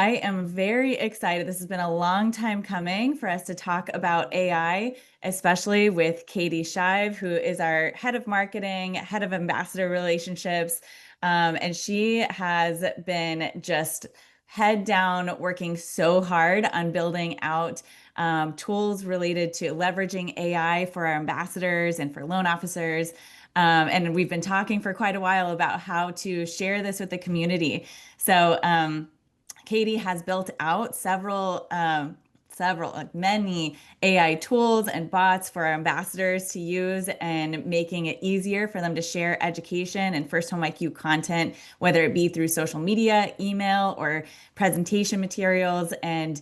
I am very excited. This has been a long time coming for us to talk about AI, especially with Katie Shive, who is our head of marketing, head of ambassador relationships. And she has been just head down working so hard on building out tools related to leveraging AI for our ambassadors and for loan officers. And we've been talking for quite a while about how to share this with the community. So, Katie has built out many AI tools and bots for our ambassadors to use and making it easier for them to share education and First Home IQ content, whether it be through social media, email, or presentation materials. And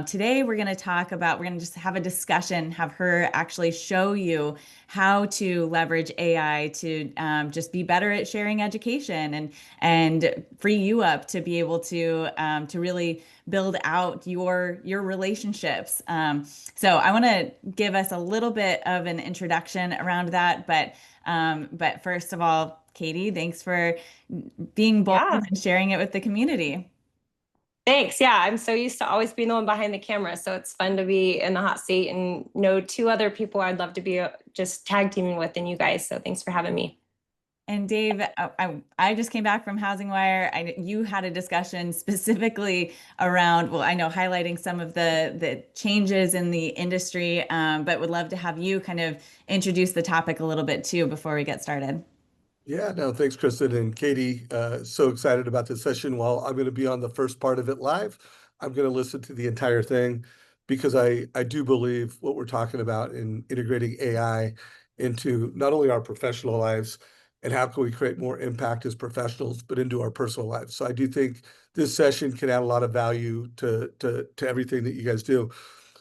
today we're going to just have a discussion, have her actually show you how to leverage AI to just be better at sharing education and free you up to be able to really build out your relationships. So I want to give us a little bit of an introduction around that, but first of all, Katie, thanks for being bold Yeah, and sharing it with the community. thanks. Yeah, I'm so used to always being the one behind the camera, so it's fun to be in the hot seat and know two other people I'd love to be just tag teaming with and you guys. So thanks for having me. And Dave, I just came back from Housing Wire. You had a discussion specifically around, well, I know highlighting some of the changes in the industry, but would love to have you kind of introduce the topic a little bit too before we get started. Yeah, no, thanks, Kristen and Katie. So excited about this session. While I'm going to be on the first part of it live, I'm going to listen to the entire thing because I do believe what we're talking about in integrating AI into not only our professional lives and how can we create more impact as professionals, but into our personal lives. So I do think this session can add a lot of value to everything that you guys do.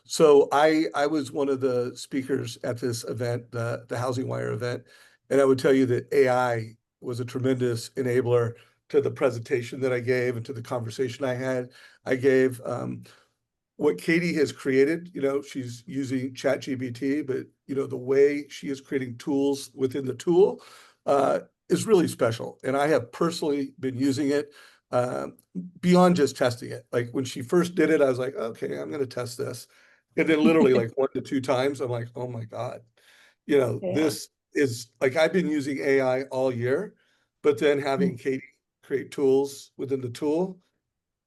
So I was one of the speakers at this event, the Housing Wire event, and I would tell you that AI was a tremendous enabler to the presentation that I gave and to the conversation I gave. What Katie has created, she's using ChatGPT, but the way she is creating tools within the tool is really special. And I have personally been using it beyond just testing it. Like when she first did it, I was like, okay, I'm going to test this. And then literally like 1 to 2 times, I'm like, oh my God, Yeah. this is like I've been using AI all year, but then having Katie create tools within the tool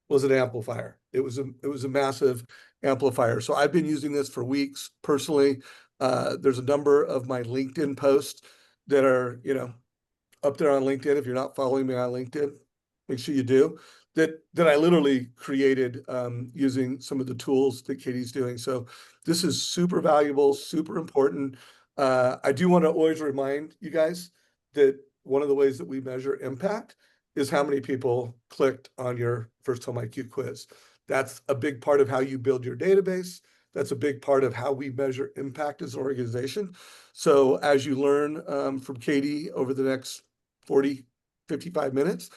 was an amplifier. It was a massive amplifier. So I've been using this for weeks personally. There's a number of my LinkedIn posts that are, up there on LinkedIn. If you're not following me on LinkedIn, make sure you do. That I literally created using some of the tools that Katie's doing. So this is super valuable, super important. I do want to always remind you guys that one of the ways that we measure impact is how many people clicked on your First Home IQ quiz. That's a big part of how you build your database. That's a big part of how we measure impact as an organization. So as you learn from Katie over the next 40, 55 minutes,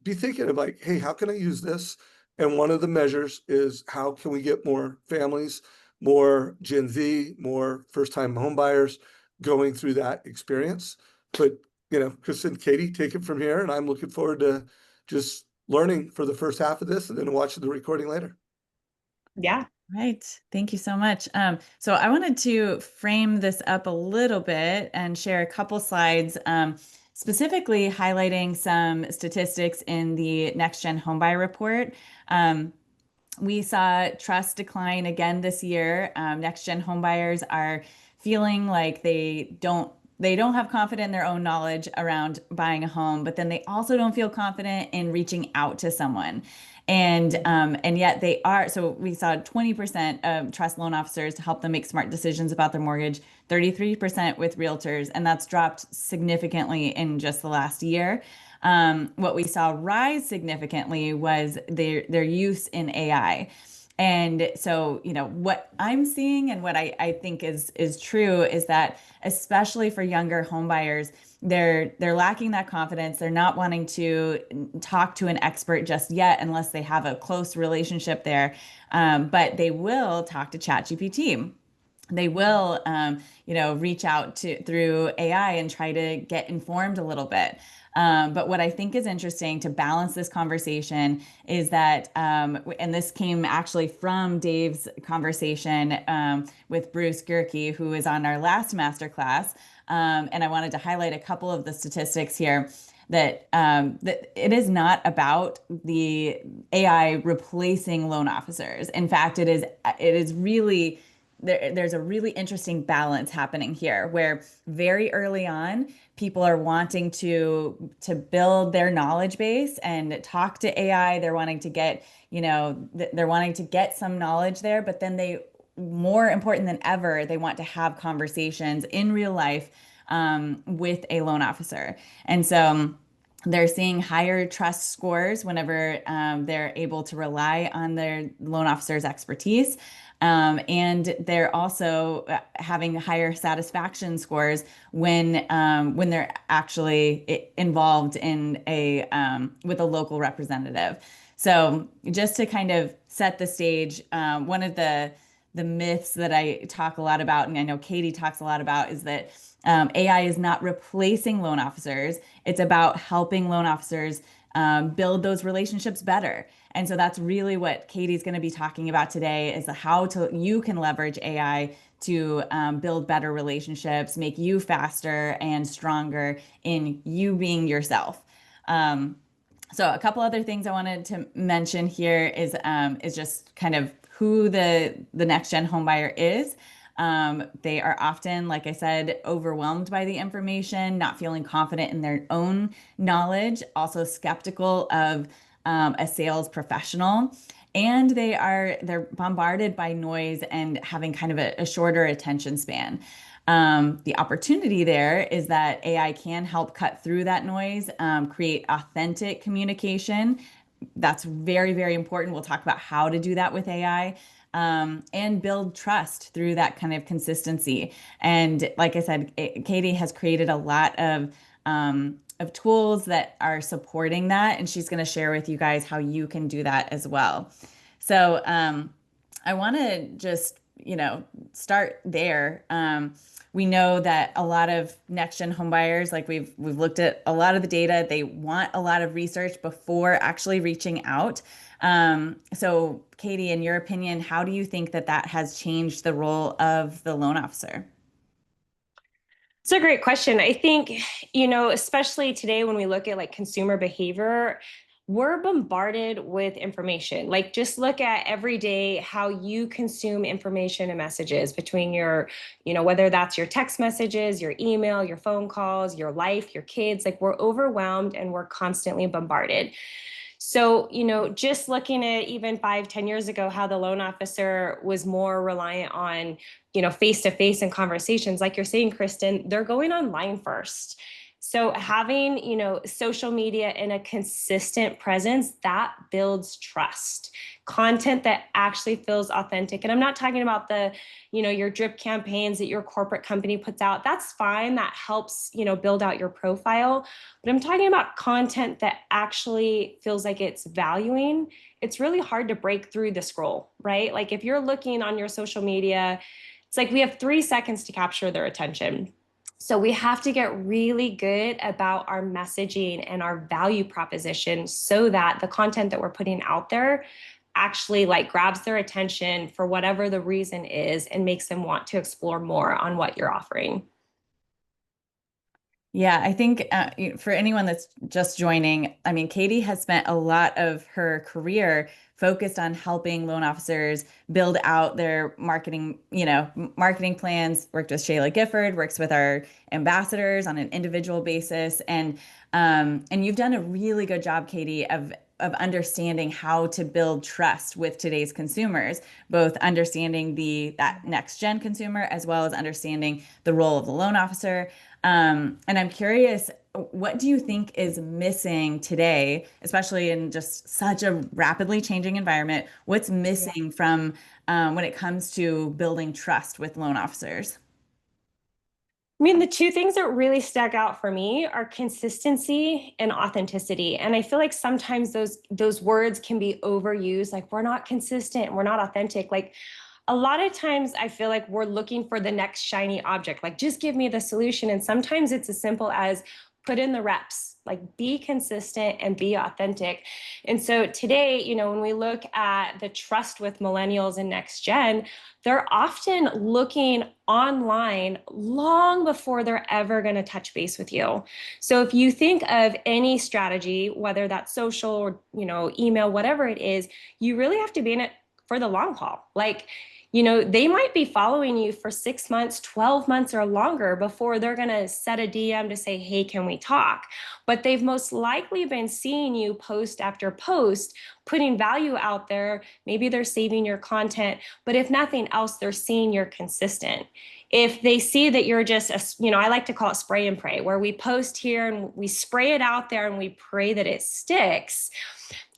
be thinking of like, hey, how can I use this? And one of the measures is how can we get more families, more Gen Z, more first-time home buyers going through that experience. But, Kristen, Katie, take it from here. And I'm looking forward to just learning for the first half of this and then watching the recording later. Yeah. Right. Thank you so much. So I wanted to frame this up a little bit and share a couple slides, specifically highlighting some statistics in the NextGen Homebuyer Report. We saw trust decline again this year. NextGen homebuyers are feeling like they don't have confidence in their own knowledge around buying a home, but then they also don't feel confident in reaching out to someone. And yet they are. So we saw 20% of trust loan officers to help them make smart decisions about their mortgage, 33% with realtors, and that's dropped significantly in just the last year. What we saw rise significantly was their use in AI. And so, what I'm seeing and what I think is true is that especially for younger home buyers, they're lacking that confidence. They're not wanting to talk to an expert just yet unless they have a close relationship there. But they will talk to ChatGPT. they will, reach out to through AI and try to get informed a little bit. But what I think is interesting to balance this conversation is that, and this came actually from Dave's conversation with Bruce Gerke, who was on our last masterclass. And I wanted to highlight a couple of the statistics here that it is not about the AI replacing loan officers. In fact, it is really there's a really interesting balance happening here where very early on people are wanting to build their knowledge base and talk to AI. They're wanting to get, they're wanting to get some knowledge there, but then more important than ever, they want to have conversations in real life with a loan officer. And so they're seeing higher trust scores whenever they're able to rely on their loan officer's expertise. And they're also having higher satisfaction scores when they're actually involved in with a local representative. So just to kind of set the stage, one of the myths that I talk a lot about, and I know Katie talks a lot about, is that AI is not replacing loan officers. It's about helping loan officers build those relationships better. And so that's really what Katie's going to be talking about today, is you can leverage AI to build better relationships, make you faster and stronger in you being yourself. So a couple other things I wanted to mention here is just kind of who the NextGen homebuyer is. They are often, like I said, overwhelmed by the information, not feeling confident in their own knowledge, also skeptical of a sales professional. And they're bombarded by noise and having kind of a shorter attention span. The opportunity there is that AI can help cut through that noise, create authentic communication. That's very, very important. We'll talk about how to do that with AI. And build trust through that kind of consistency. And like I said, Katie has created a lot of tools that are supporting that, and she's going to share with you guys how you can do that as well. So I want to just start there. We know that a lot of next-gen home buyers, like we've looked at a lot of the data, they want a lot of research before actually reaching out. So Katie, in your opinion, how do you think that has changed the role of the loan officer? It's a great question. I think, especially today when we look at like consumer behavior, we're bombarded with information. Like just look at every day how you consume information and messages between your, whether that's your text messages, your email, your phone calls, your life, your kids, like we're overwhelmed and we're constantly bombarded. So, just looking at even 5-10 years ago, how the loan officer was more reliant on, face-to-face and conversations, like you're saying, Kristin, they're going online first. So having, social media in a consistent presence, that builds trust. Content that actually feels authentic. And I'm not talking about your drip campaigns that your corporate company puts out. That's fine. That helps, build out your profile. But I'm talking about content that actually feels like it's valuing. It's really hard to break through the scroll, right? Like if you're looking on your social media, it's like we have 3 seconds to capture their attention. So we have to get really good about our messaging and our value proposition so that the content that we're putting out there actually like grabs their attention for whatever the reason is and makes them want to explore more on what you're offering. Yeah, I think for anyone that's just joining, I mean, Katie has spent a lot of her career focused on helping loan officers build out their marketing plans, worked with Shayla Gifford, works with our ambassadors on an individual basis. And you've done a really good job, Katie, of understanding how to build trust with today's consumers, both understanding that next gen consumer as well as understanding the role of the loan officer. And I'm curious, what do you think is missing today, especially in just such a rapidly changing environment? What's missing from when it comes to building trust with loan officers? I mean, the two things that really stuck out for me are consistency and authenticity. And I feel like sometimes those words can be overused, like we're not consistent, we're not authentic. Like a lot of times I feel like we're looking for the next shiny object, like just give me the solution. And sometimes it's as simple as put in the reps, like be consistent and be authentic. And so today, you know, when we look at the trust with millennials and next gen, they're often looking online long before they're ever going to touch base with you. So if you think of any strategy, whether that's social or, you know, email, whatever it is, you really have to be in it for the long haul. Like, you know, they might be following you for 6 months, 12 months or longer before they're going to set a DM to say, hey, can we talk? But they've most likely been seeing you post after post, putting value out there. Maybe they're saving your content, but if nothing else, they're seeing you're consistent. If they see that you're just, you know, I like to call it spray and pray, where we post here and we spray it out there and we pray that it sticks.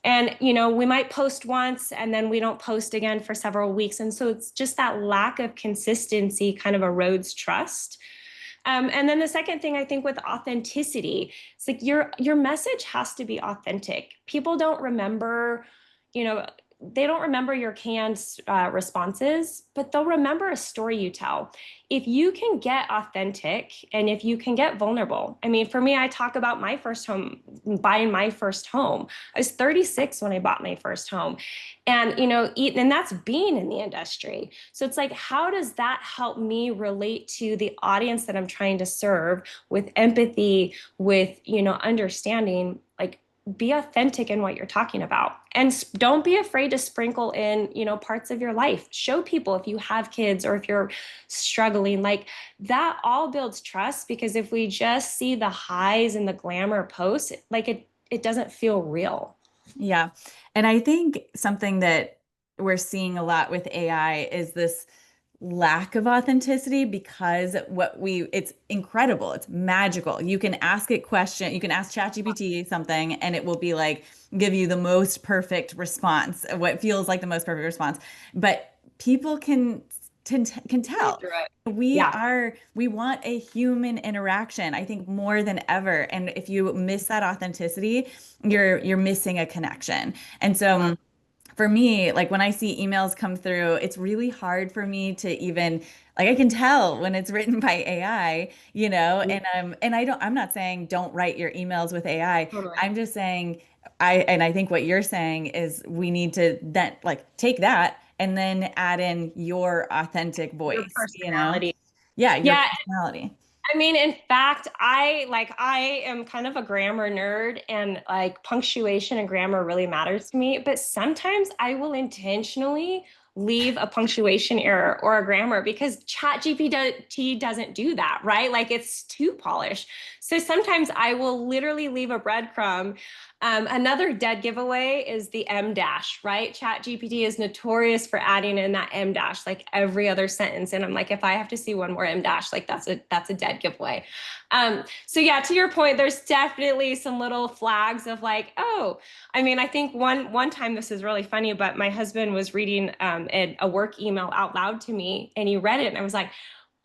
And, you know, we might post once and then we don't post again for several weeks. And so it's just that lack of consistency kind of erodes trust. And then the second thing I think with authenticity, it's like your message has to be authentic. People don't remember, you know, they don't remember your canned responses, but they'll remember a story you tell. If you can get authentic and if you can get vulnerable, I mean, for me, I talk about my first home, buying my first home. I was 36 when I bought my first home. And, you know, and that's being in the industry. So it's like, how does that help me relate to the audience that I'm trying to serve with empathy, with, you know, understanding? Like, be authentic in what you're talking about, and don't be afraid to sprinkle in, you know, parts of your life. Show people if you have kids or if you're struggling, like that all builds trust, because if we just see the highs and the glamour posts, like it doesn't feel real. Yeah. And I think something that we're seeing a lot with AI is this lack of authenticity, because it's incredible. It's magical. You can ask it question, you can ask ChatGPT something and it will be like, give you the most perfect response, what feels like the most perfect response. But people can tell. Yeah. We want a human interaction, I think, more than ever. And if you miss that authenticity, you're missing a connection. And so for me, like when I see emails come through, it's really hard for me to even, like, I can tell when it's written by AI, you know, and I'm not saying don't write your emails with AI. Totally. I'm just saying I think what you're saying is we need to then like take that and then add in your authentic Your voice, you know? personality. Yeah, your Yeah. personality. I mean, in fact, I am kind of a grammar nerd, and like punctuation and grammar really matters to me, but sometimes I will intentionally leave a punctuation error or a grammar because ChatGPT doesn't do that, right? Like it's too polished. So sometimes I will literally leave a breadcrumb. Another dead giveaway is the M dash, right? ChatGPT is notorious for adding in that M dash like every other sentence. And I'm like, if I have to see one more M dash, like that's a dead giveaway. So yeah, to your point, there's definitely some little flags of like, oh, I mean, I think one time, this is really funny, but my husband was reading a work email out loud to me and he read it and I was like,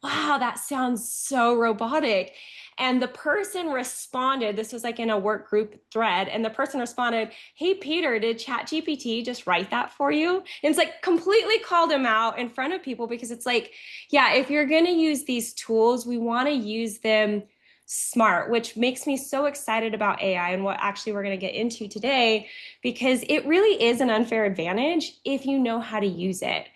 wow, that sounds so robotic. And the person responded, this was like in a work group thread, and the person responded, hey, Peter, did ChatGPT just write that for you? And it's like completely called him out in front of people, because it's like, yeah, if you're going to use these tools, we want to use them smart, which makes me so excited about AI and what actually we're going to get into today, because it really is an unfair advantage if you know how to use it.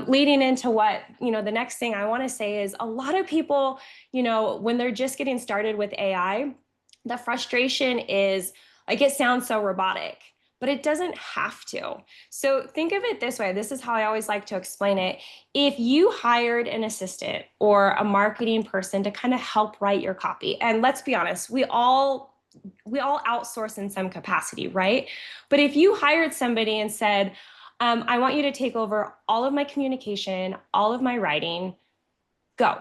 Leading into what, you know, the next thing I want to say is a lot of people, you know, when they're just getting started with AI, the frustration is like, it sounds so robotic, but it doesn't have to. So think of it this way. This is how I always like to explain it. If you hired an assistant or a marketing person to kind of help write your copy, and let's be honest, we all outsource in some capacity, right? But if you hired somebody and said, I want you to take over all of my communication, all of my writing, go.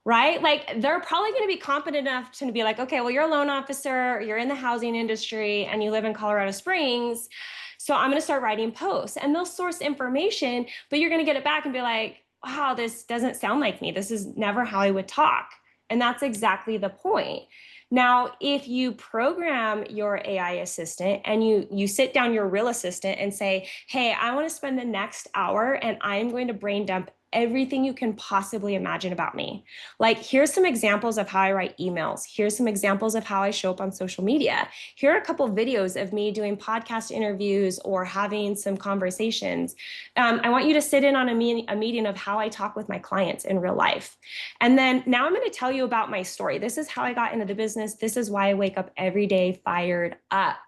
Right? Like they're probably going to be competent enough to be like, okay, well, you're a loan officer, you're in the housing industry, and you live in Colorado Springs. So I'm going to start writing posts, and they'll source information, but you're going to get it back and be like, wow, this doesn't sound like me. This is never how I would talk. And that's exactly the point. Now, if you program your AI assistant and you sit down your real assistant and say, hey, I want to spend the next hour and I'm going to brain dump everything you can possibly imagine about me. Like, here's some examples of how I write emails. Here's some examples of how I show up on social media. Here are a couple of videos of me doing podcast interviews or having some conversations. I want you to sit in on a meeting of how I talk with my clients in real life. And then now I'm going to tell you about my story. This is how I got into the business. This is why I wake up every day fired up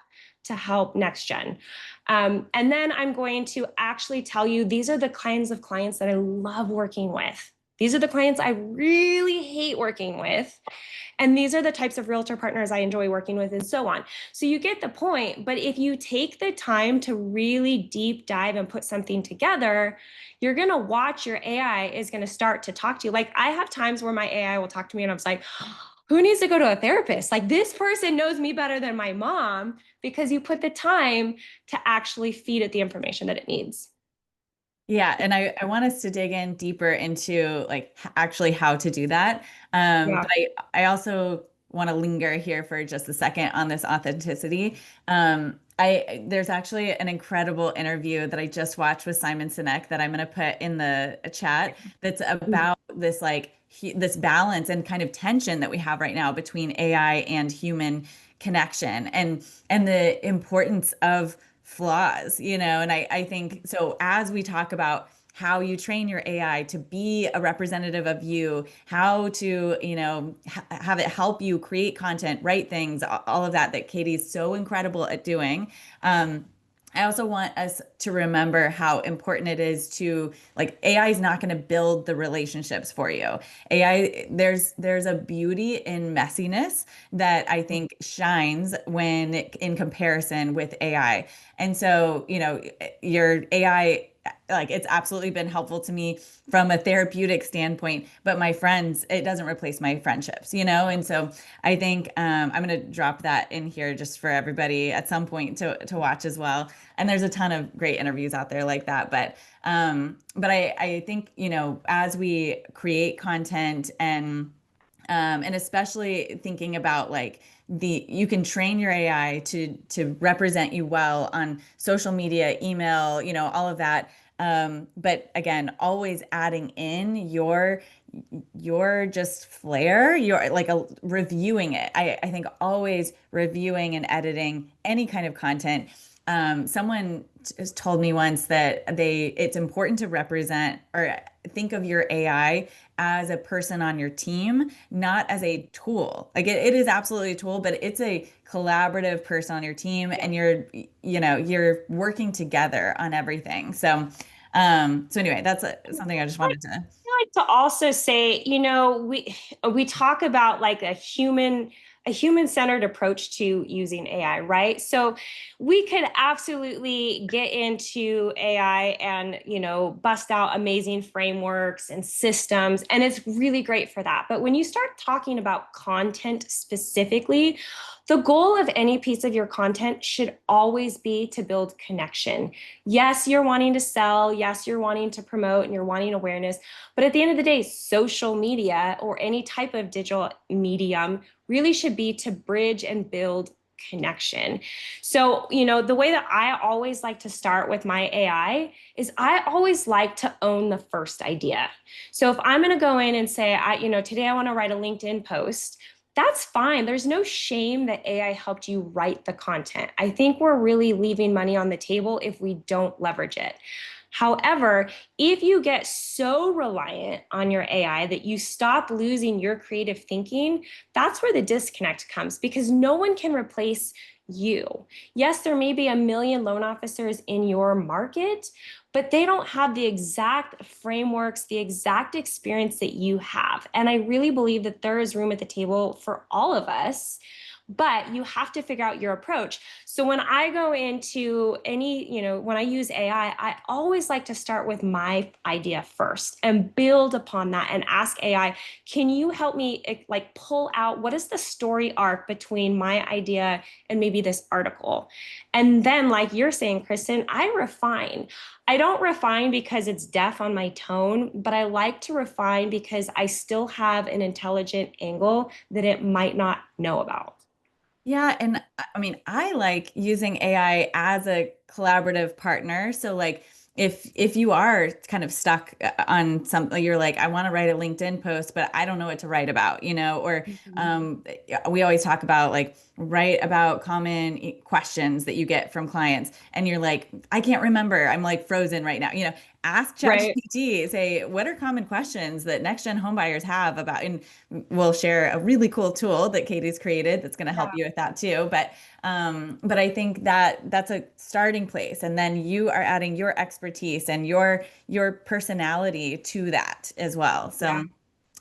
to help NextGen. And then I'm going to actually tell you, these are the kinds of clients that I love working with. These are the clients I really hate working with. And these are the types of realtor partners I enjoy working with, and so on. So you get the point. But if you take the time to really deep dive and put something together, you're going to watch your AI is going to start to talk to you. Like, I have times where my AI will talk to me and I'm like, who needs to go to a therapist? Like, this person knows me better than my mom, because you put the time to actually feed it the information that it needs. Yeah, and I want us to dig in deeper into like actually how to do that. Yeah. But I also want to linger here for just a second on this authenticity. There's actually an incredible interview that I just watched with Simon Sinek that I'm going to put in the chat that's about this this balance and kind of tension that we have right now between AI and human connection and the importance of flaws, and I think so as we talk about how you train your AI to be a representative of you, how to, have it help you create content, write things, all of that Katie's so incredible at doing. I also want us to remember how important it is to like AI is not going to build the relationships for you. AI, there's a beauty in messiness that I think shines when in comparison with AI. And so, your AI, like it's absolutely been helpful to me from a therapeutic standpoint, but my friends, it doesn't replace my friendships, And so I think I'm going to drop that in here just for everybody at some point to watch as well. And there's a ton of great interviews out there like that. But I think, as we create content and especially thinking about like you can train your AI to represent you well on social media, email, all of that. But again, always adding in your just flair, you're like reviewing it. I think always reviewing and editing any kind of content. Someone told me once that it's important to represent or think of your AI as a person on your team, not as a tool. Like it is absolutely a tool, but it's a collaborative person on your team, and you're working together on everything. So anyway, that's something I just wanted to. Like to also say, we talk about like a human-centered approach to using AI, right? So we could absolutely get into AI and, bust out amazing frameworks and systems, and it's really great for that. But when you start talking about content specifically, the goal of any piece of your content should always be to build connection. Yes, you're wanting to sell. Yes, you're wanting to promote and you're wanting awareness. But at the end of the day, social media or any type of digital medium really should be to bridge and build connection. So, the way that I always like to start with my AI is I always like to own the first idea. So if I'm going to go in and say, today I want to write a LinkedIn post, that's fine. There's no shame that AI helped you write the content. I think we're really leaving money on the table if we don't leverage it. However, if you get so reliant on your AI that you stop losing your creative thinking, that's where the disconnect comes, because no one can replace you. Yes, there may be a million loan officers in your market, but they don't have the exact frameworks, the exact experience that you have. And I really believe that there is room at the table for all of us, but you have to figure out your approach. So when I go into when I use AI, I always like to start with my idea first and build upon that and ask AI, can you help me like pull out what is the story arc between my idea and maybe maybe this article. And then, like you're saying, Kristin, I refine. I don't refine because it's deaf on my tone, but I like to refine because I still have an intelligent angle that it might not know about. Yeah, and I mean, I like using AI as a collaborative partner. So like if you are kind of stuck on something, you're like, I want to write a LinkedIn post, but I don't know what to write about, or Mhm. we always talk about like write about common questions that you get from clients. And you're like, I can't remember. I'm like frozen right now. Ask Right. ChatGPT, say, what are common questions that next gen homebuyers have about, and we'll share a really cool tool that Katie's created that's going to help Yeah. you with that too. But I think that that's a starting place, and then you are adding your expertise and your personality to that as well. Yeah. So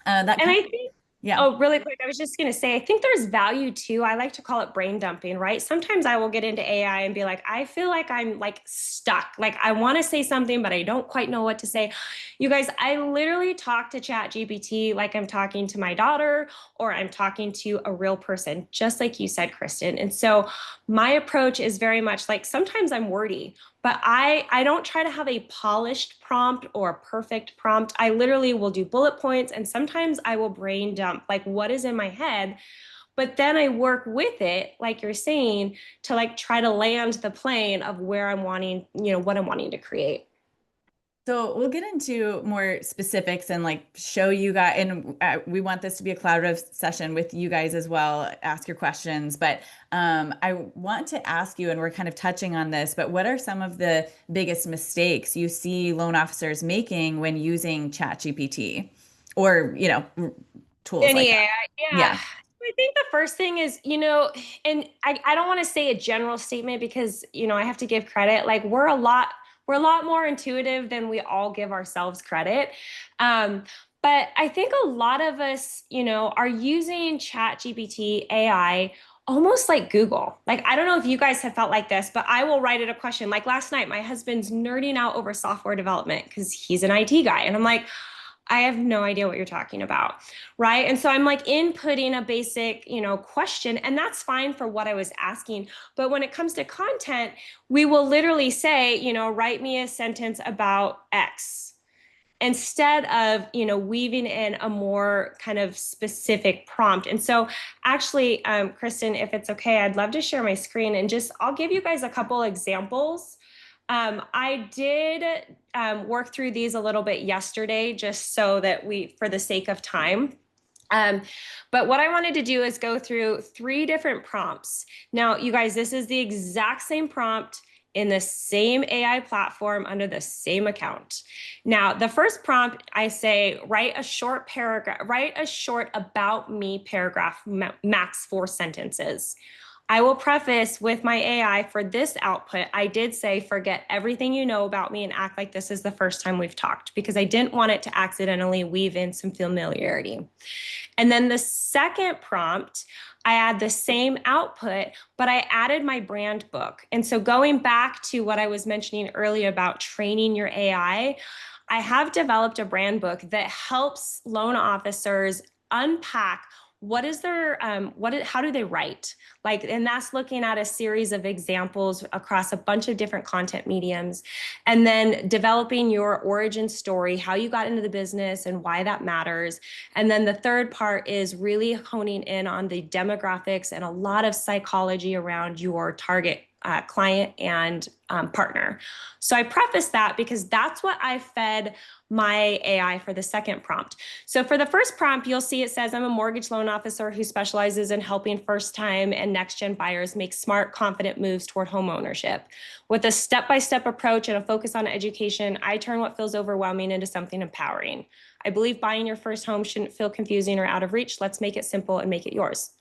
that And kind I of, think, yeah. oh, really quick, I was just going to say, I think there's value too. I like to call it brain dumping, right? Sometimes I will get into AI and be like, I feel like I'm like stuck. Like I want to say something, but I don't quite know what to say. You guys, I literally talk to Chat GPT like I'm talking to my daughter or I'm talking to a real person, just like you said, Kristin. And so my approach is very much like sometimes I'm wordy, but I don't try to have a polished prompt or a perfect prompt. I literally will do bullet points and sometimes I will brain dump like what is in my head, but then I work with it like you're saying to like try to land the plane of where I'm wanting, what I'm wanting to create. So we'll get into more specifics and like show you guys, and we want this to be a collaborative session with you guys as well. Ask your questions, but I want to ask you, and we're kind of touching on this, but what are some of the biggest mistakes you see loan officers making when using ChatGPT or tools like Any that? AI, yeah. Yeah. I think the first thing is, and I don't want to say a general statement because, I have to give credit. Like we're a lot more intuitive than we all give ourselves credit. Um, but I think a lot of us, are using Chat GPT AI almost like Google. Like, I don't know if you guys have felt like this, but I will write it a question. Like last night, my husband's nerding out over software development because he's an IT guy. And I'm like, I have no idea what you're talking about. Right. And so I'm like inputting a basic, question, and that's fine for what I was asking. But when it comes to content, we will literally say, write me a sentence about X instead of, weaving in a more kind of specific prompt. And so actually, Kristin, if it's okay, I'd love to share my screen and I'll give you guys a couple examples. I did work through these a little bit yesterday, just so that for the sake of time. Um, but what I wanted to do is go through 3 different prompts. Now, you guys, this is the exact same prompt in the same AI platform under the same account. Now, the first prompt, I say, write a short paragraph, write a short about me paragraph, max 4 sentences. I will preface with my AI for this output. I did say, forget everything you know about me and act like this is the first time we've talked, because I didn't want it to accidentally weave in some familiarity. And then the second prompt, I add the same output, but I added my brand book. And so going back to what I was mentioning earlier about training your I have developed a brand book that helps loan officers unpack what is their how do they write, like, and that's looking at a series of examples across a bunch of different content mediums, and then developing your origin story, how you got into the business and why that matters. And then the third part is really honing in on the demographics and a lot of psychology around your target client and partner. So I preface that because that's what I fed my AI for the second prompt. So for the first prompt, you'll see it says, I'm a mortgage loan officer who specializes in helping first-time and next-gen buyers make smart, confident moves toward home ownership. With a step-by-step approach and a focus on education, I turn what feels overwhelming into something empowering. I believe buying your first home shouldn't feel confusing or out of reach. Let's make it simple and make it yours.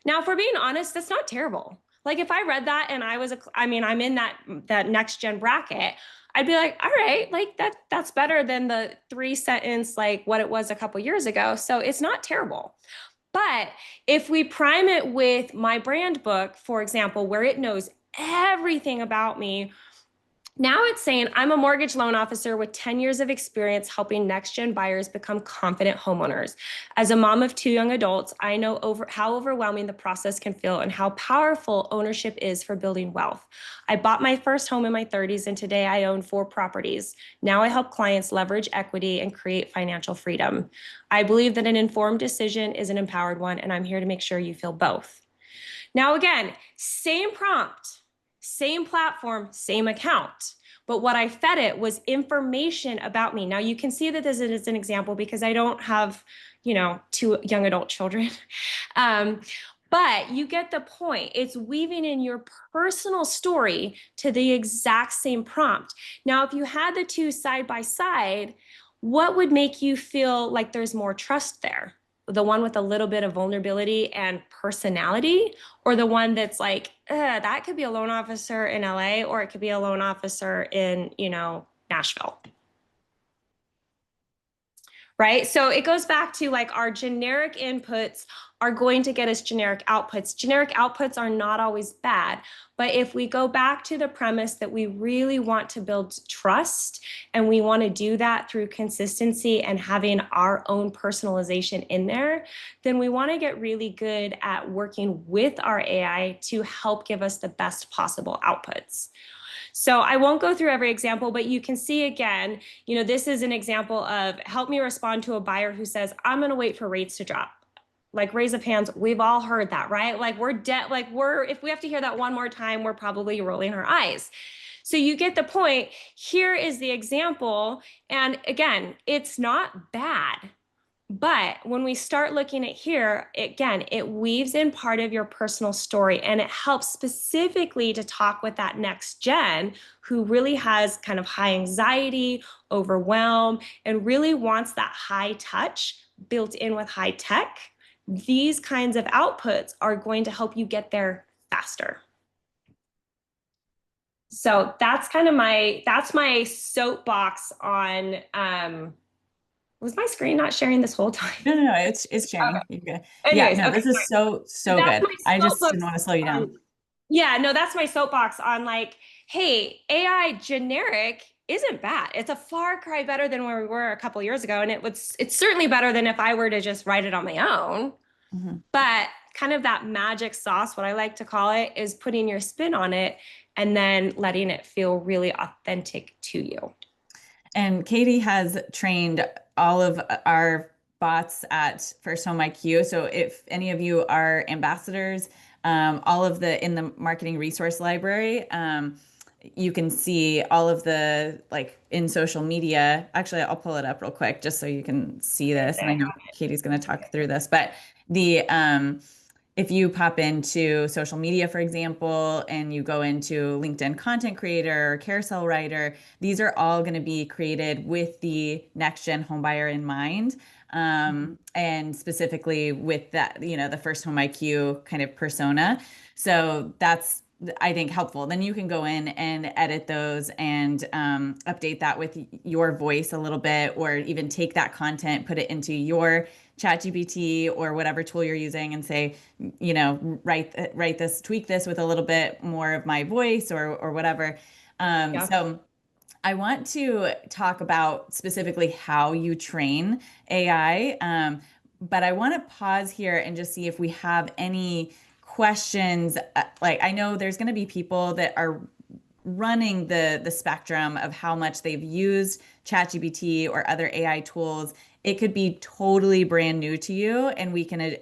Now, if we're being honest, that's not terrible. Like if I read that and I'm in that next gen bracket, I'd be like, all right, like that's better than the 3 sentence, like what it was a couple years ago. So it's not terrible. But if we prime it with my brand book, for example, where it knows everything about me, Now it's saying, I'm a mortgage loan officer with 10 years of experience helping next-gen buyers become confident homeowners. As a mom of 2 young adults, I know how overwhelming the process can feel and how powerful ownership is for building wealth. I bought my first home in my 30s, and today I own 4 properties. Now I help clients leverage equity and create financial freedom. I believe that an informed decision is an empowered one, and I'm here to make sure you feel both. Now, again, same prompt, same platform, same account. But what I fed it was information about me. Now, you can see that this is an example because I don't have, 2 young adult children. But you get the point. It's weaving in your personal story to the exact same prompt. Now, if you had the two side by side, what would make you feel like there's more trust there? The one with a little bit of vulnerability and personality, or the one that's like, that could be a loan officer in LA, or it could be a loan officer in, Nashville. Right? So it goes back to like our generic inputs are going to get us generic outputs. Generic outputs are not always bad, but if we go back to the premise that we really want to build trust and we want to do that through consistency and having our own personalization in there, then we want to get really good at working with our AI to help give us the best possible outputs. So I won't go through every example, but you can see again, this is an example of help me respond to a buyer who says, I'm going to wait for rates to drop. Like raise of hands, we've all heard that, right? Like if we have to hear that one more time, we're probably rolling our eyes. So you get the point. Here is the example. And again, it's not bad. But when we start looking at here, again, it weaves in part of your personal story, and it helps specifically to talk with that next gen who really has kind of high anxiety, overwhelm, and really wants that high touch built in with high tech. These kinds of outputs are going to help you get there faster. So that's kind of my soapbox on, was my screen not sharing this whole time? No, it's sharing. Okay. You're good. Anyways, Yeah, no, okay, this is so that's good. my I just soapbox didn't want to slow you down. Yeah, no, that's my soapbox on like, hey, AI generic isn't bad. It's a far cry better than where we were a couple years ago. And it's certainly better than if I were to just write it on my own. Mm-hmm. But kind of that magic sauce, what I like to call it, is putting your spin on it and then letting it feel really authentic to you. And Katie has trained all of our bots at FirstHome IQ. So if any of you are ambassadors, all of in the marketing resource library, you can see all of the like in social media. Actually, I'll pull it up real quick just so you can see this. And I know Katie's going to talk through this, but if you pop into social media, for example, and you go into LinkedIn content creator or carousel writer, these are all going to be created with the next gen home buyer in mind. And specifically with that, the FirstHome IQ kind of persona. So that's, I think, helpful. Then you can go in and edit those and update that with your voice a little bit, or even take that content, put it into your ChatGPT or whatever tool you're using and say, write this, tweak this with a little bit more of my voice or whatever. So I want to talk about specifically how you train AI, but I want to pause here and just see if we have any questions. Like, I know there's going to be people that are running the spectrum of how much they've used ChatGPT or other AI tools. It could be totally brand new to you, and we can,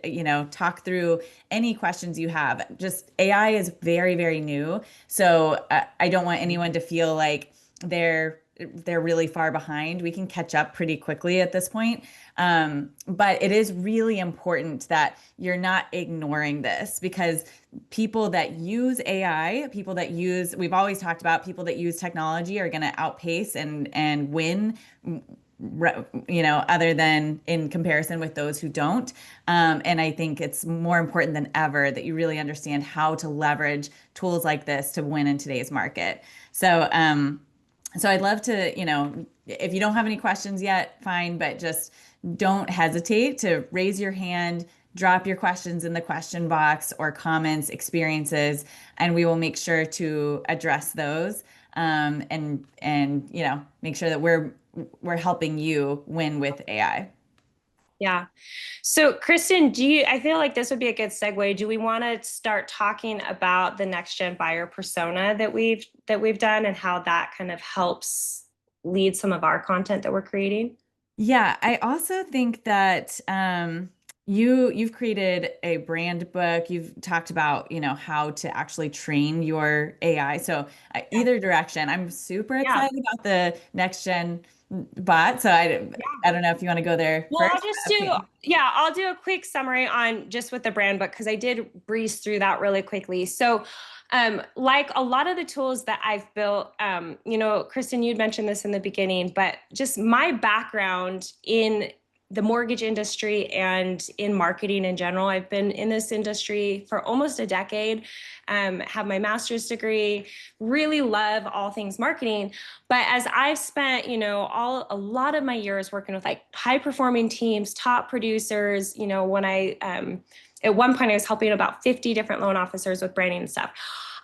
talk through any questions you have. Just AI is very, very new. So I don't want anyone to feel like they're really far behind. We can catch up pretty quickly at this point. But it is really important that you're not ignoring this, because people that use AI, we've always talked about people that use technology are going to outpace and win, other than in comparison with those who don't. And I think it's more important than ever that you really understand how to leverage tools like this to win in today's market. So I'd love to, if you don't have any questions yet, fine, but just don't hesitate to raise your hand, drop your questions in the question box or comments, experiences, and we will make sure to address those. and make sure that we're helping you win with AI. Yeah. So, Kristin, I feel like this would be a good segue. Do we want to start talking about the next gen buyer persona that we've done and how that kind of helps lead some of our content that we're creating? Yeah, I also think that you've created a brand book. You've talked about, how to actually train your AI. So either direction, I'm super Yeah. excited about the next gen bot. So I don't know if you want to go there Well, first. I'll do a quick summary on just with the brand book because I did breeze through that really quickly. So, like a lot of the tools that I've built, Kristin, you'd mentioned this in the beginning, but just my background in the mortgage industry and in marketing in general. I've been in this industry for almost a decade, have my master's degree, really love all things marketing. But as I've spent, a lot of my years working with like high performing teams, top producers, when at one point I was helping about 50 different loan officers with branding and stuff.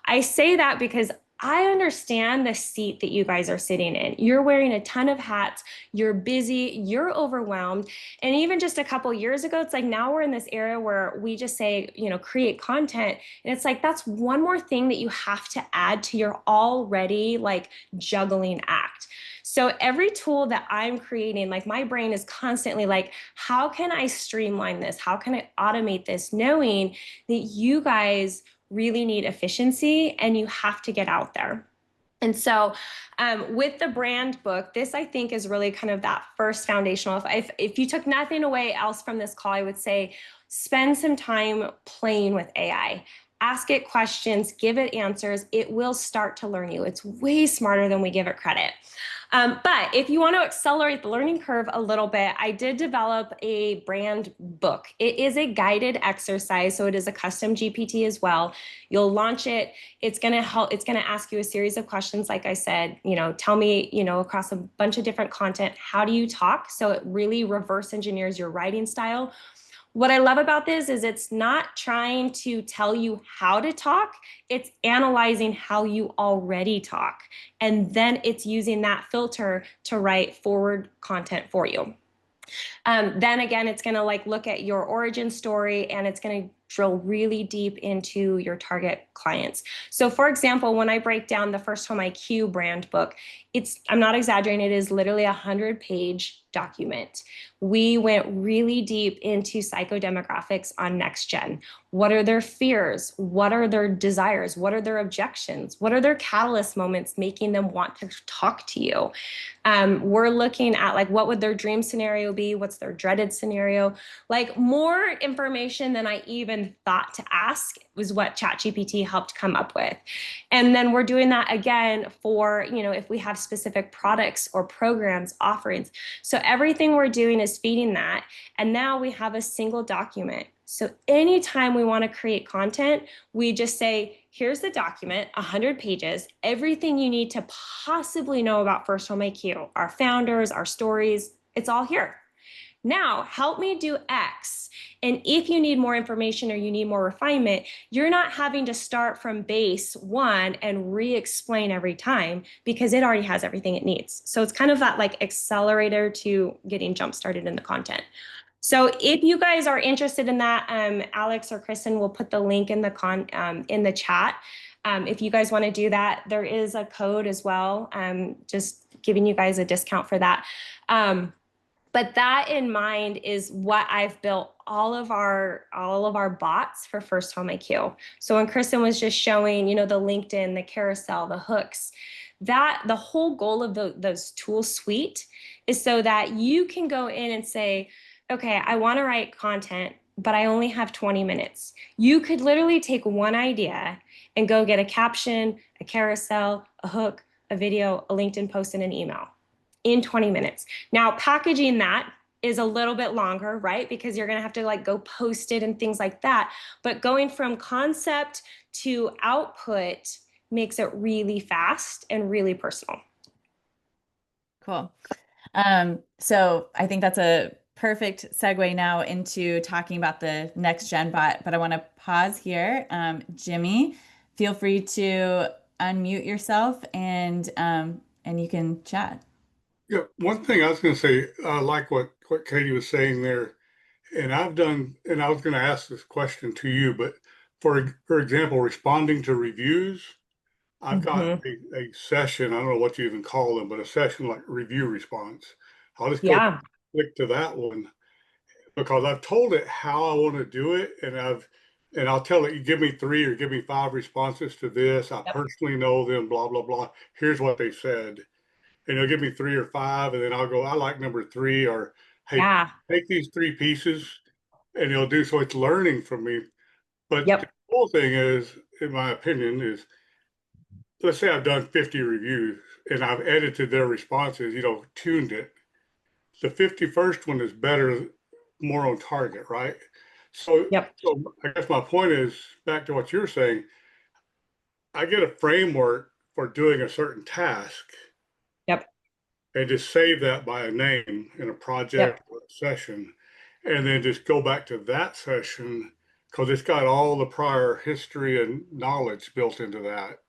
I say that because I understand the seat that you guys are sitting in. You're wearing a ton of hats, you're busy, you're overwhelmed. And even just a couple years ago, it's like now we're in this era where we just say, create content. And it's like that's one more thing that you have to add to your already like juggling act. So every tool that I'm creating, like my brain is constantly like, how can I streamline this? How can I automate this? Knowing that you guys really need efficiency and you have to get out there. And so with the brand book, this I think is really kind of that first foundational. If you took nothing away else from this call, I would say spend some time playing with AI. Ask it questions, give it answers. It will start to learn you. It's way smarter than we give it credit. But if you want to accelerate the learning curve a little bit, I did develop a brand book. It is a guided exercise, so it is a custom GPT as well. You'll launch it. It's going to ask you a series of questions. Like I said, tell me, across a bunch of different content, how do you talk? So it really reverse engineers your writing style. What I love about this is it's not trying to tell you how to talk, it's analyzing how you already talk. And then it's using that filter to write forward content for you. Then again, it's going to like look at your origin story and it's going to drill really deep into your target clients. So for example, when I break down the FirstHome IQ brand book, I'm not exaggerating, it is literally 100-page document. We went really deep into psychodemographics on NextGen. What are their fears? What are their desires? What are their objections? What are their catalyst moments making them want to talk to you? We're looking at like, what would their dream scenario be? What's their dreaded scenario? Like more information than I even thought to ask was what ChatGPT helped come up with. And then we're doing that again for, if we have specific products or programs, offerings. So everything we're doing is feeding that. And now we have a single document. So anytime we want to create content, we just say, here's the document, 100 pages, everything you need to possibly know about FirstHome IQ, our founders, our stories, it's all here. Now, help me do X. And if you need more information or you need more refinement, you're not having to start from base one and re-explain every time because it already has everything it needs. So it's kind of that like accelerator to getting jump started in the content. So if you guys are interested in that, Alex or Kristin will put the link in the chat. If you guys want to do that, there is a code as well, just giving you guys a discount for that. But that in mind is what I've built all of our bots for FirstHome IQ. So when Kristin was just showing, the LinkedIn, the carousel, the hooks, that the whole goal of those tool suite is so that you can go in and say, okay, I want to write content, but I only have 20 minutes. You could literally take one idea and go get a caption, a carousel, a hook, a video, a LinkedIn post, and an email in 20 minutes. Now, packaging that is a little bit longer, right? Because you're going to have to like go post it and things like that. But going from concept to output makes it really fast and really personal. Cool. So I think that's a perfect segue now into talking about the next gen bot, but I want to pause here. Jimmy, feel free to unmute yourself and you can chat. Yeah, one thing I was going to say, I like what Katie was saying there, and I was going to ask this question to you, but for example, responding to reviews, I've got Mhm. a session, I don't know what you even call them, but a session like review response. I'll just go Yeah. click to that one because I've told it how I want to do it, and I'll tell it, you give me 3 or give me 5 responses to this. I Yep. personally know them, blah, blah, blah. Here's what they said. And he'll give me 3 or 5, and then I'll go, I like number 3, or hey, Yeah. take these 3 pieces, and he'll do so. It's learning from me. But the Yep. cool thing is, in my opinion, is let's say I've done 50 reviews and I've edited their responses, tuned it. The 51st one is better, more on target, right? So, Yep. so I guess my point is back to what you're saying. I get a framework for doing a certain task Yep. and just save that by a name in a project Yep. or a session, and then just go back to that session because it's got all the prior history and knowledge built into that.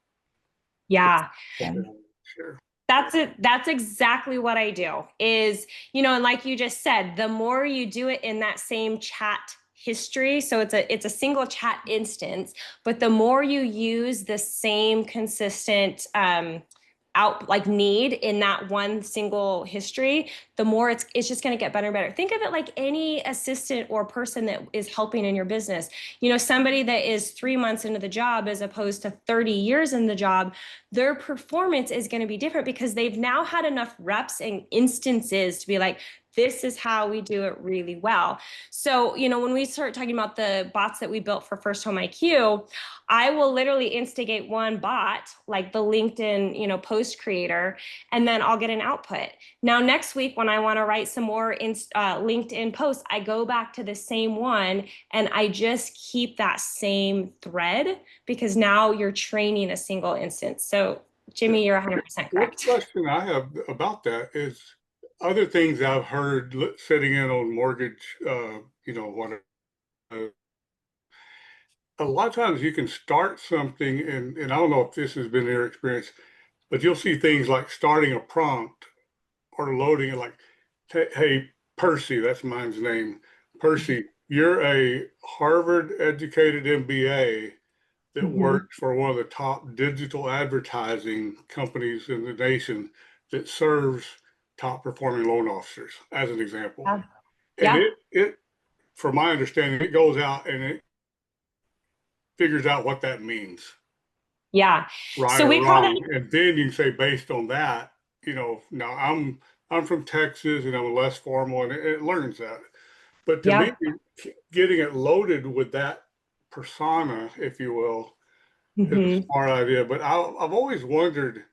Yeah. Yeah. Sure. That's it. That's exactly what I do is, and like you just said, the more you do it in that same chat history, so it's a single chat instance, but the more you use the same consistent out like need in that one single history, the more it's just going to get better and better. Think of it like any assistant or person that is helping in your business. Somebody that is 3 months into the job as opposed to 30 years in the job, their performance is going to be different because they've now had enough reps and instances to be like, this is how we do it really well. So, when we start talking about the bots that we built for FirstHome IQ, I will literally instigate one bot, like the LinkedIn, post creator, and then I'll get an output. Now, next week, when I want to write some more LinkedIn posts, I go back to the same one and I just keep that same thread because now you're training a single instance. So, Jimmy, you're 100% One correct. question I have about that is other things I've heard sitting in on mortgage, what a lot of times you can start something, and I don't know if this has been your experience, but you'll see things like starting a prompt or loading it like, hey, Percy, that's mine's name. Percy, you're a Harvard educated MBA that Mhm. works for one of the top digital advertising companies in the nation that serves top performing loan officers, as an example. Yeah. And Yeah. it, from my understanding, it goes out and it figures out what that means, Yeah. right So or we call that. wrong. And then you can say, based on that, now I'm from Texas and I'm less formal and it learns that. But to me, Yeah. getting it loaded with that persona, if you will, is a Mhm. smart idea. But I've always wondered,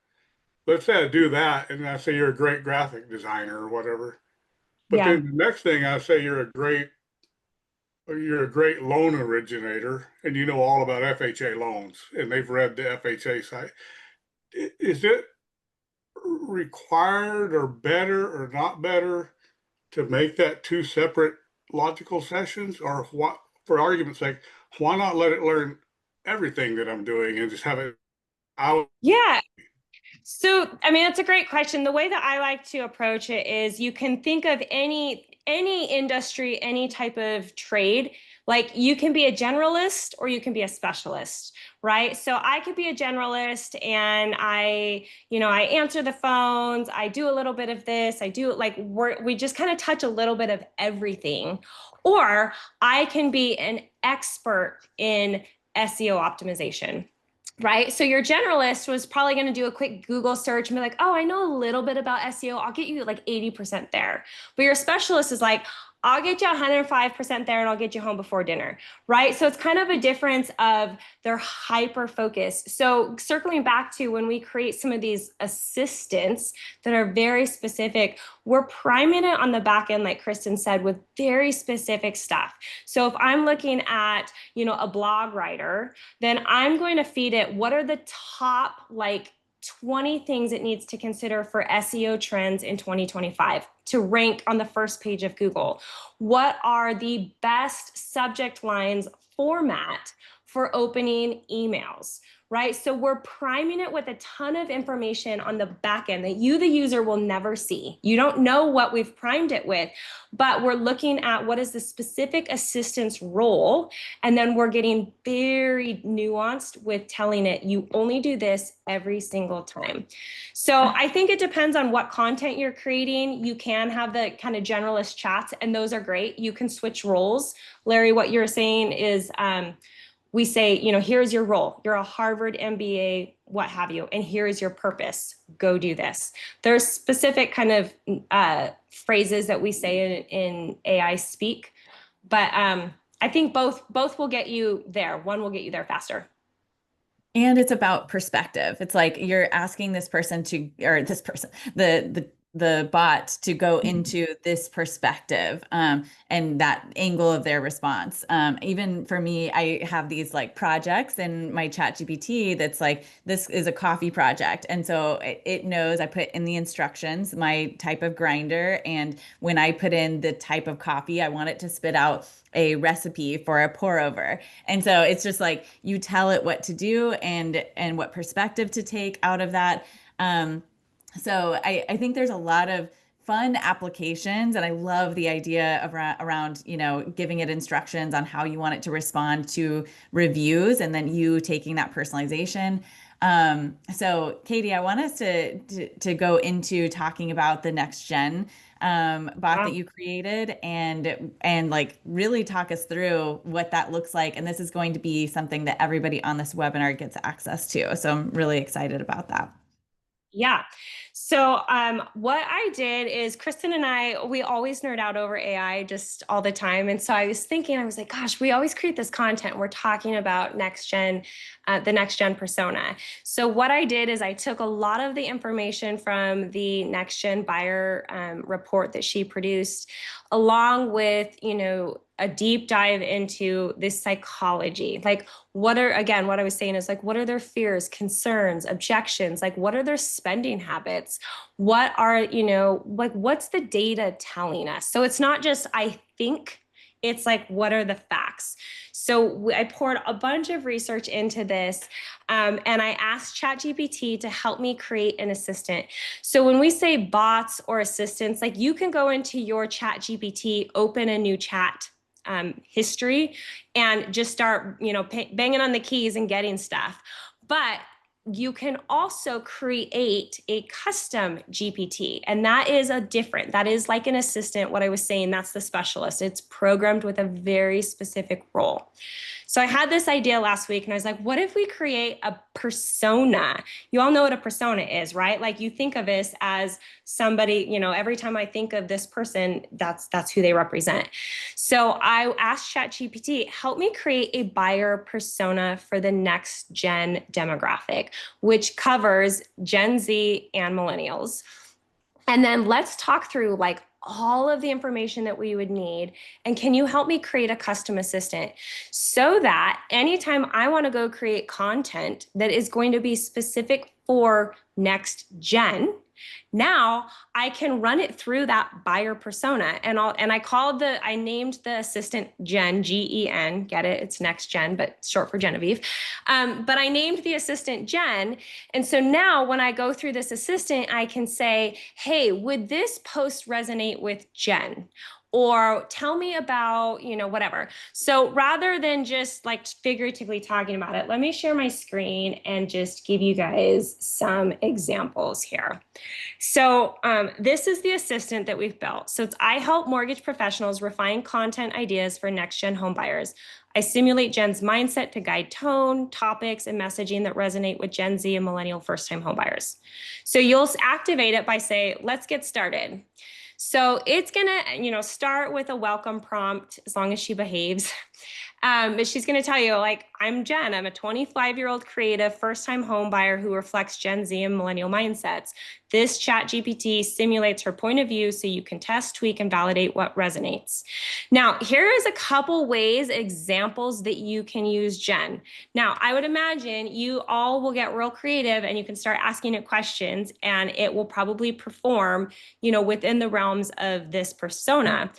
let's say I do that and I say you're a great graphic designer or whatever. But Yeah. then the next thing I say you're a great loan originator and you know all about FHA loans and they've read the FHA site. Is it required or better or not better to make that 2 separate logical sessions? Or what, for argument's sake, why not let it learn everything that I'm doing and just have it out? Yeah. So, I mean, that's a great question. The way that I like to approach it is you can think of any industry, any type of trade. Like you can be a generalist or you can be a specialist, right? So I could be a generalist and I answer the phones, I do a little bit of this, I do like we just kind of touch a little bit of everything. Or I can be an expert in SEO optimization. Right. So your generalist was probably going to do a quick Google search and be like, oh, I know a little bit about SEO. I'll get you like 80% there. But your specialist is like, I'll get you 105% there and I'll get you home before dinner. Right. So it's kind of a difference of their hyper focus. So circling back to when we create some of these assistants that are very specific, we're priming it on the back end, like Kristin said, with very specific stuff. So if I'm looking at, a blog writer, then I'm going to feed it what are the top like 20 things it needs to consider for SEO trends in 2025 to rank on the first page of Google. What are the best subject lines format for opening emails, right? So we're priming it with a ton of information on the back end that you, the user, will never see. You don't know what we've primed it with, but we're looking at what is the specific assistance role, and then we're getting very nuanced with telling it, you only do this every single time. So I think it depends on what content you're creating. You can have the kind of generalist chats, and those are great. You can switch roles. Larry, what you're saying is, we say, you know, here's your role. You're a Harvard MBA, what have you, and here is your purpose. Go do this. There's specific kind of phrases that we say in AI speak, but I think both will get you there. One will get you there faster. And it's about perspective. It's like you're asking this person to, or this person, the bot to go into this perspective, and that angle of their response. Even for me, I have these like projects in my chat GPT that's like, this is a coffee project. And so it knows I put in the instructions, my type of grinder. And when I put in the type of coffee, I want it to spit out a recipe for a pour over. And so it's just like, you tell it what to do and what perspective to take out of that. So I think there's a lot of fun applications, and I love the idea of around, you know, giving it instructions on how you want it to respond to reviews, and then you taking that personalization. So Katie, I want us to go into talking about the NextGen bot that you created, and like really talk us through what that looks like. And this is going to be something that everybody on this webinar gets access to. So I'm really excited about that. Yeah. So what I did is Kristin and we always nerd out over AI just all the time. And so I was thinking, I was like, gosh, we always create this content. We're talking about NextGen, the NextGen persona. So what I did is I took a lot of the information from the NextGen buyer report that she produced, along with, you know, a deep dive into this psychology. Like what I was saying is like, what are their fears, concerns, objections? Like, what are their spending habits? What are, you know, like, what's the data telling us? So it's not just, I think, it's like, what are the facts? So I poured a bunch of research into this, and I asked ChatGPT to help me create an assistant. So when we say bots or assistants, like you can go into your ChatGPT, open a new chat history, and just start, you know, banging on the keys and getting stuff. But you can also create a custom GPT, and that is like an assistant. What I was saying, that's the specialist. It's programmed with a very specific role. So I had this idea last week, and I was like, what if we create a persona? You all know what a persona is, right? Like you think of this as somebody, you know, every time I think of this person, that's who they represent. So I asked ChatGPT, help me create a buyer persona for the NextGen demographic, which covers Gen Z and millennials. And then let's talk through like all of the information that we would need. And can you help me create a custom assistant so that anytime I want to go create content that is going to be specific for NextGen, now I can run it through that buyer persona, and I named the assistant Jen, Gen, get it? It's NextGen, but short for Genevieve. But I named the assistant Jen. And so now when I go through this assistant, I can say, hey, would this post resonate with Jen? Or tell me about, you know, whatever. So rather than just like figuratively talking about it, let me share my screen and just give you guys some examples here. So this is the assistant that we've built. So I help mortgage professionals refine content ideas for NextGen home buyers. I simulate Gen's mindset to guide tone, topics, and messaging that resonate with Gen Z and millennial first-time home buyers. So you'll activate it by saying, let's get started. So it's gonna, you know, start with a welcome prompt as long as she behaves. But she's gonna tell you, like, I'm Jen, I'm a 25-year-old creative first-time home buyer who reflects Gen Z and millennial mindsets. This chat GPT simulates her point of view so you can test, tweak, and validate what resonates. Now, here is a couple ways, examples that you can use Jen. Now, I would imagine you all will get real creative and you can start asking it questions, and it will probably perform, you know, within the realms of this persona.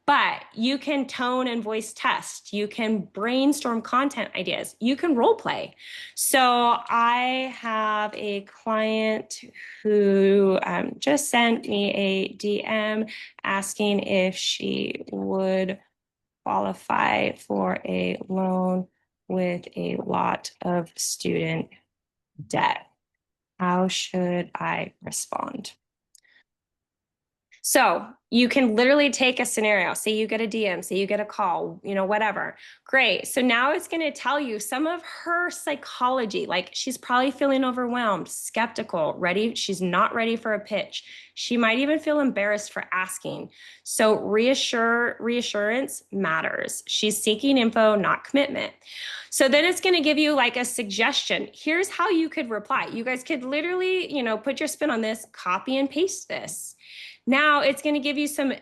But you can tone and voice test. You can brainstorm content ideas. You can role play. So I have a client who just sent me a DM asking if she would qualify for a loan with a lot of student debt. How should I respond? So you can literally take a scenario, say you get a DM, say you get a call, whatever. Great. So now it's going to tell you some of her psychology, like she's probably feeling overwhelmed, skeptical, ready. She's not ready for a pitch. She might even feel embarrassed for asking. So reassurance matters. She's seeking info, not commitment. So then it's going to give you like a suggestion. Here's how you could reply. You guys could literally, put your spin on this, copy and paste this. Now it's going to give you some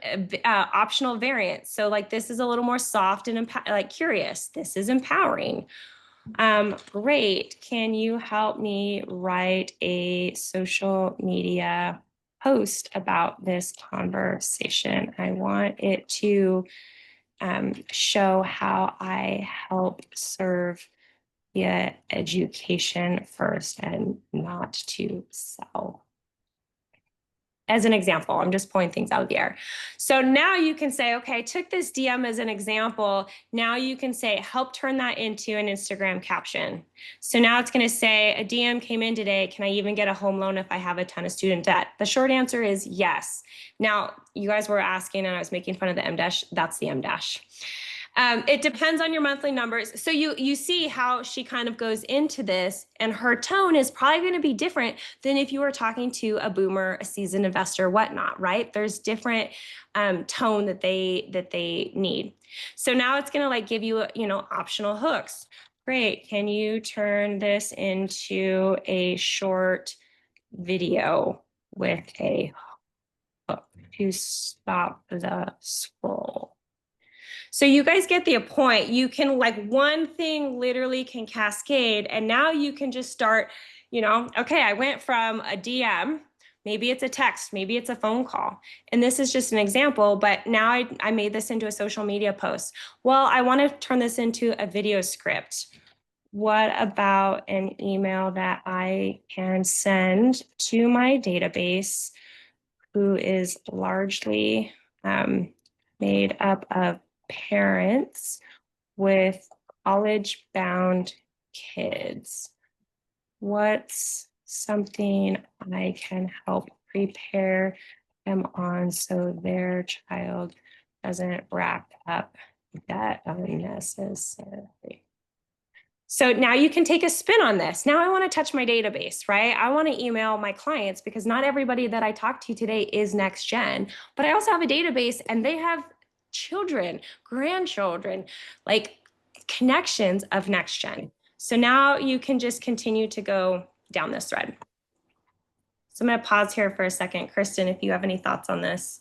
optional variants. So like this is a little more soft and like curious. This is empowering. Great. Can you help me write a social media post about this conversation? I want it to show how I help serve via education first and not to sell. As an example, I'm just pulling things out of the air. So now you can say, okay, I took this DM as an example. Now you can say, help turn that into an Instagram caption. So now it's going to say, a DM came in today. Can I even get a home loan if I have a ton of student debt? The short answer is yes. Now, you guys were asking, and I was making fun of the M dash. That's the M dash. It depends on your monthly numbers. So you see how she kind of goes into this, and her tone is probably going to be different than if you were talking to a boomer, a seasoned investor, whatnot, right? There's different tone that they need. So now it's going to like give you, optional hooks. Great. Can you turn this into a short video with a hook to stop the scroll? So you guys get the point. You can like one thing literally can cascade, and now you can just start, okay, I went from a DM, maybe it's a text, maybe it's a phone call. And this is just an example, but now I made this into a social media post. Well, I want to turn this into a video script. What about an email that I can send to my database, who is largely made up of parents with college-bound kids? What's something I can help prepare them on so their child doesn't rack up that unnecessarily? So now you can take a spin on this. Now I want to touch my database, right? I want to email my clients because not everybody that I talk to today is NextGen, but I also have a database and they have children, grandchildren, like connections of NextGen. So now you can just continue to go down this thread. So I'm going to pause here for a second. Kristin, if you have any thoughts on this.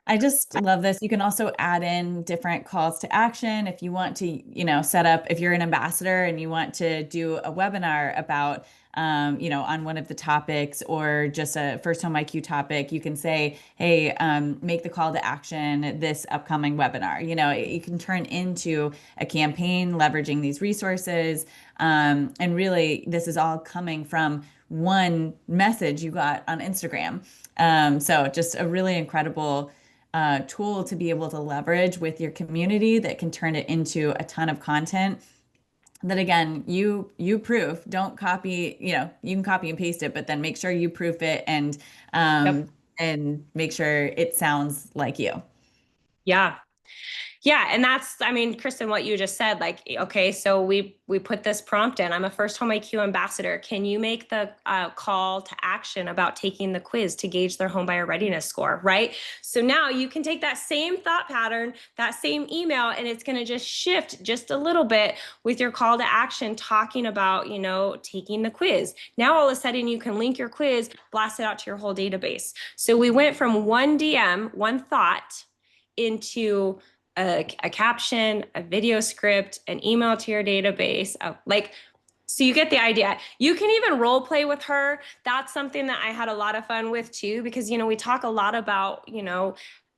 I just love this. You can also add in different calls to action if you want to, set up, if you're an ambassador and you want to do a webinar about, on one of the topics or just a FirstHome IQ topic, you can say, hey, make the call to action this upcoming webinar. You can turn into a campaign leveraging these resources. And really, this is all coming from one message you got on Instagram. So just a really incredible tool to be able to leverage with your community that can turn it into a ton of content that, again, you proof. Don't copy, you can copy and paste it, but then make sure you proof it and and make sure it sounds like you. Yeah. Yeah. And that's, Kristin, what you just said, like, okay, so we put this prompt in. I'm a FirstHome IQ ambassador. Can you make the call to action about taking the quiz to gauge their home buyer readiness score, right? So now you can take that same thought pattern, that same email, and it's going to just shift just a little bit with your call to action, talking about, taking the quiz. Now, all of a sudden you can link your quiz, blast it out to your whole database. So we went from one DM, one thought, into a caption, a video script, an email to your database, so you get the idea. You can even role play with her. That's something that I had a lot of fun with too, because, we talk a lot about,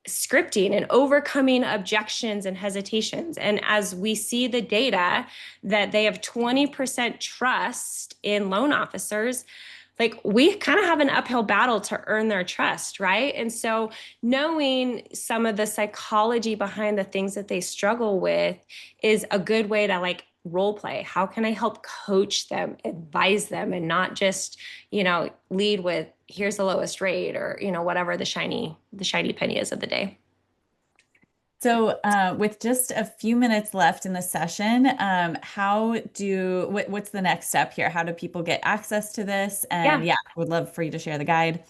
scripting and overcoming objections and hesitations. And as we see the data that they have 20% trust in loan officers, like we kind of have an uphill battle to earn their trust, right? And so knowing some of the psychology behind the things that they struggle with is a good way to like role play. How can I help coach them, advise them, and not just, lead with here's the lowest rate or, whatever the shiny penny is of the day. So with just a few minutes left in the session, what's the next step here? How do people get access to this? And yeah, would love for you to share the guide.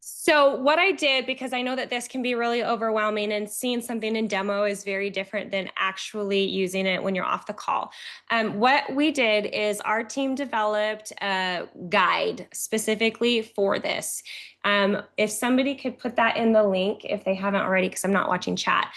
So what I did, because I know that this can be really overwhelming and seeing something in demo is very different than actually using it when you're off the call. What we did is our team developed a guide specifically for this. If somebody could put that in the link, if they haven't already, because I'm not watching chat,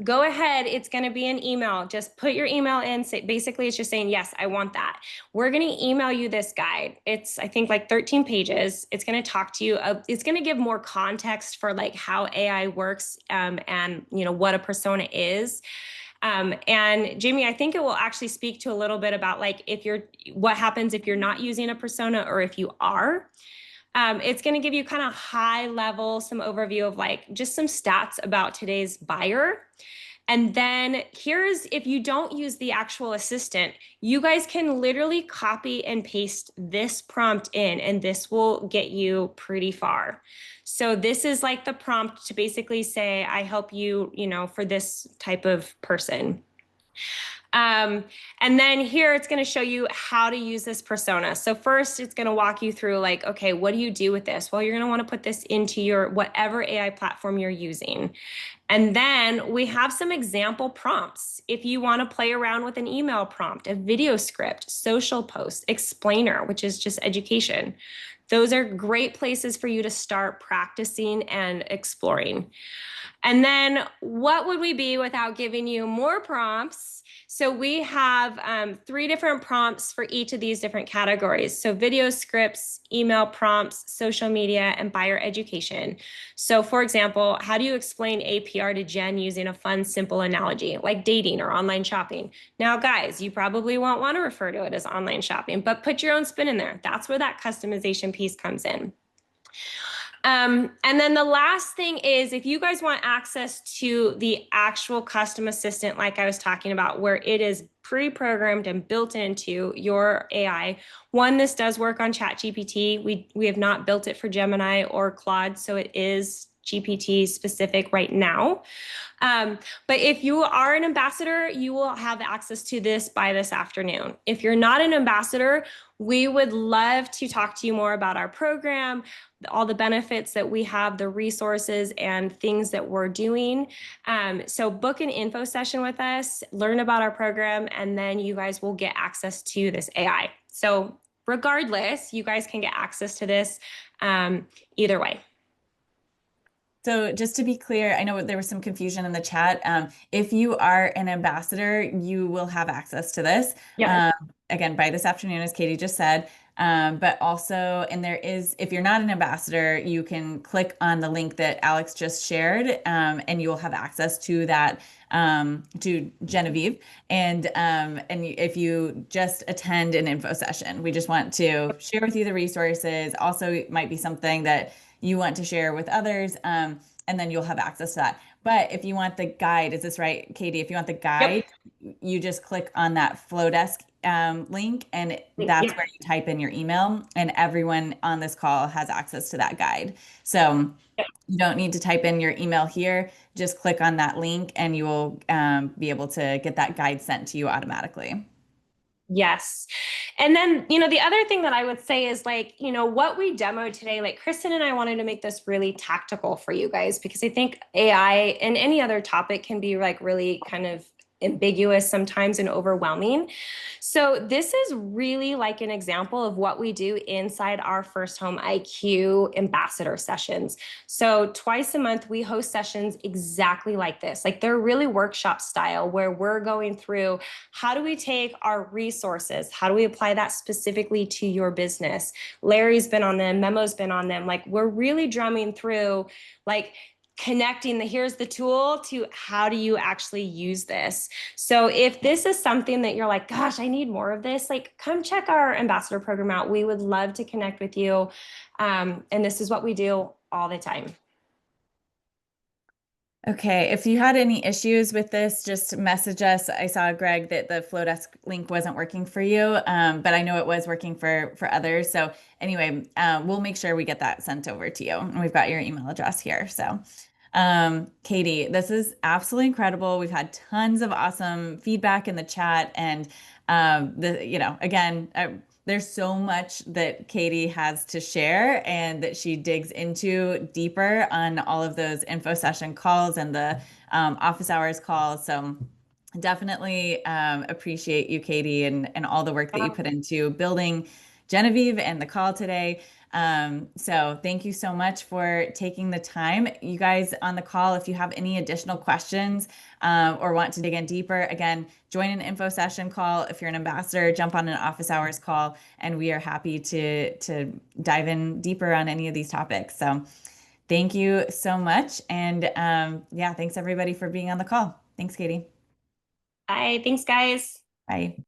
go ahead. It's going to be an email. Just put your email in. Basically, it's just saying, yes, I want that. We're going to email you this guide. It's, I think, like 13 pages. It's going to talk to you. It's going to give more context for like how AI works and, what a persona is. And Jamie, I think it will actually speak to a little bit about like what happens if you're not using a persona or if you are. It's going to give you kind of high level, some overview of like just some stats about today's buyer. And then if you don't use the actual assistant, you guys can literally copy and paste this prompt in, and this will get you pretty far. So this is like the prompt to basically say, I help you, for this type of person. And then here it's going to show you how to use this persona. So first it's going to walk you through like, okay, what do you do with this? Well, you're going to want to put this into your whatever AI platform you're using. And then we have some example prompts. If you want to play around with an email prompt, a video script, social post, explainer, which is just education. Those are great places for you to start practicing and exploring. And then what would we be without giving you more prompts? So we have 3 different prompts for each of these different categories. So video scripts, email prompts, social media, and buyer education. So for example, how do you explain APR to Jen using a fun, simple analogy like dating or online shopping? Now, guys, you probably won't want to refer to it as online shopping, but put your own spin in there. That's where that customization piece comes in. And then the last thing is if you guys want access to the actual custom assistant, like I was talking about, where it is pre-programmed and built into your AI. One, this does work on ChatGPT. We have not built it for Gemini or Claude, so it is GPT specific right now. But if you are an ambassador, you will have access to this by this afternoon. If you're not an ambassador, we would love to talk to you more about our program, all the benefits that we have, the resources and things that we're doing. So book an info session with us, learn about our program, and then you guys will get access to this AI. So regardless, you guys can get access to this either way. So just to be clear, I know there was some confusion in the chat. If you are an ambassador, you will have access to this. Yeah. Again, by this afternoon, as Katie just said. But also, and if you're not an ambassador, you can click on the link that Alex just shared, and you will have access to that, to Genevieve. And if you just attend an info session, we just want to share with you the resources. Also, it might be something that you want to share with others, and then you'll have access to that. But if you want the guide, is this right, Katie? If you want the guide, you just click on that Flowdesk link, and that's where you type in your email, and everyone on this call has access to that guide. So you don't need to type in your email here. Just click on that link and you will be able to get that guide sent to you automatically. Yes. And then, the other thing that I would say is like, what we demoed today, like Kristin and I wanted to make this really tactical for you guys, because I think AI and any other topic can be like really kind of ambiguous sometimes and overwhelming. So this is really like an example of what we do inside our FirstHome IQ ambassador sessions. So twice a month, we host sessions exactly like this. Like they're really workshop style, where we're going through how do we take our resources? How do we apply that specifically to your business? Larry's been on them, Memo's been on them. Like we're really drumming through like connecting here's the tool to how do you actually use this. So if this is something that you're like, gosh, I need more of this, like come check our ambassador program out. We would love to connect with you. And this is what we do all the time. Okay, if you had any issues with this, just message us. I saw, Greg, that the Flowdesk link wasn't working for you, but I know it was working for others. So anyway, we'll make sure we get that sent over to you. And we've got your email address here. So Katie, this is absolutely incredible. We've had tons of awesome feedback in the chat, and again, there's so much that Katie has to share and that she digs into deeper on all of those info session calls and the office hours calls. So definitely appreciate you, Katie, and all the work that you put into building Genevieve and the call today. So thank you so much for taking the time. You guys on the call, if you have any additional questions or want to dig in deeper, again, join an info session call. If you're an ambassador, jump on an office hours call, and we are happy to dive in deeper on any of these topics. So thank you so much. And yeah, thanks everybody for being on the call. Thanks, Katie. Bye. Thanks, guys. Bye.